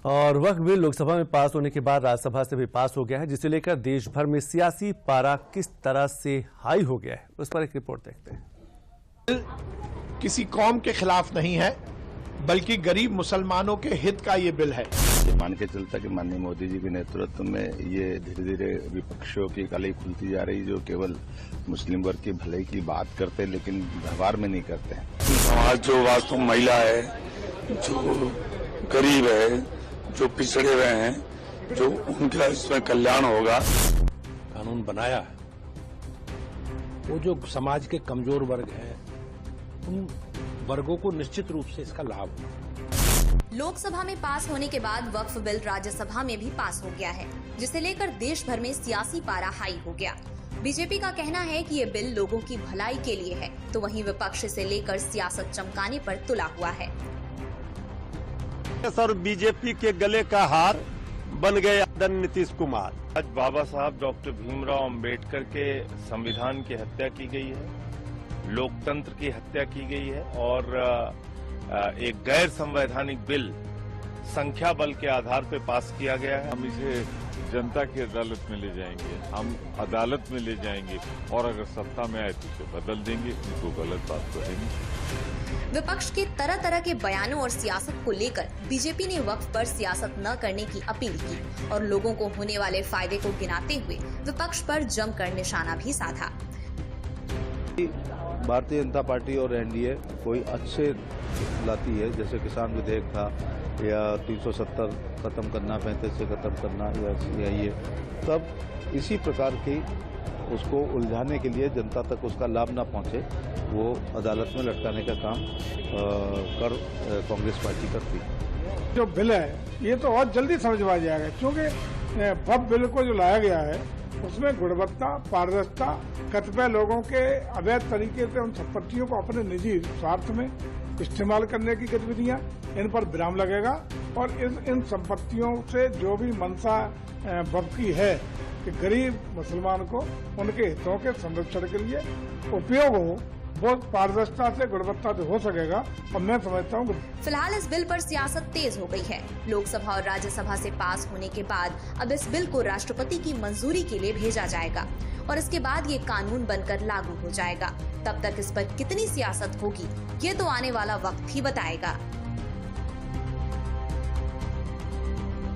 और वक्फ बिल लोकसभा में पास होने के बाद राज्यसभा से भी पास हो गया है, जिसे लेकर देश भर में सियासी पारा किस तरह से हाई हो गया है, उस पर एक रिपोर्ट देखते हैं। किसी कौम के खिलाफ नहीं है, बल्कि गरीब मुसलमानों के हित का ये बिल है। ये मान के चलता कि माननीय मोदी जी के नेतृत्व में ये धीरे धीरे विपक्षों की कलाई खुलती जा रही, जो केवल मुस्लिम वर्ग की भलाई की बात करते लेकिन व्यवहार में नहीं करते हैं। समाज जो वास्तव महिला है, जो गरीब है, जो पिछड़े हुए हैं, जो उनका इसमें कल्याण होगा। कानून बनाया है, वो जो समाज के कमजोर वर्ग हैं, उन वर्गों को निश्चित रूप से इसका लाभ होगा। लोकसभा में पास होने के बाद वक्फ बिल राज्यसभा में भी पास हो गया है, जिसे लेकर देश भर में सियासी पारा हाई हो गया। बीजेपी का कहना है कि ये बिल लोगों की भलाई के लिए है, तो वहीं विपक्ष से लेकर सियासत चमकाने पर तुला हुआ है। सर, बीजेपी के गले का हार बन गए आदरणीय नीतीश कुमार। आज बाबा साहब डॉक्टर भीमराव अंबेडकर के संविधान की हत्या की गई है, लोकतंत्र की हत्या की गई है और एक गैर संवैधानिक बिल संख्या बल के आधार पर पास किया गया है। हम इसे जनता की अदालत में ले जाएंगे, हम अदालत में ले जाएंगे और अगर सत्ता में आए तो उसे बदल देंगे। इसमें कोई गलत बात तो है नहीं। विपक्ष के तरह तरह के बयानों और सियासत को लेकर बीजेपी ने वक्फ पर सियासत न करने की अपील की और लोगों को होने वाले फायदे को गिनाते हुए विपक्ष पर जमकर निशाना भी साधा। भारतीय जनता पार्टी और एनडीए कोई अच्छे लाती है, जैसे किसान विधेयक था या 370 खत्म करना, 35 से खत्म करना या ये, तब इसी प्रकार की उसको उलझाने के लिए जनता तक उसका लाभ ना पहुंचे, वो अदालत में लटकाने का काम कांग्रेस पार्टी करती है। जो बिल है ये तो और जल्दी समझ में आ जाएगा, क्योंकि वक्फ बिल को जो लाया गया है उसमें गुणवत्ता, पारदर्शिता, कतिपय लोगों के अवैध तरीके से उन संपत्तियों को अपने निजी स्वार्थ में इस्तेमाल करने की गतिविधियां, इन पर विराम लगेगा और इन संपत्तियों से जो भी मंशा वक्फ की है कि गरीब मुसलमान को उनके हितों के संरक्षण के लिए उपयोग हो, वो पारदर्शिता से, गुणवत्ता से हो सकेगा। और मैं समझता हूँ फिलहाल इस बिल पर सियासत तेज हो गई है। लोकसभा और राज्यसभा से पास होने के बाद अब इस बिल को राष्ट्रपति की मंजूरी के लिए भेजा जाएगा और इसके बाद ये कानून बनकर लागू हो जाएगा। तब तक इस पर कितनी सियासत होगी, ये तो आने वाला वक्त ही बताएगा।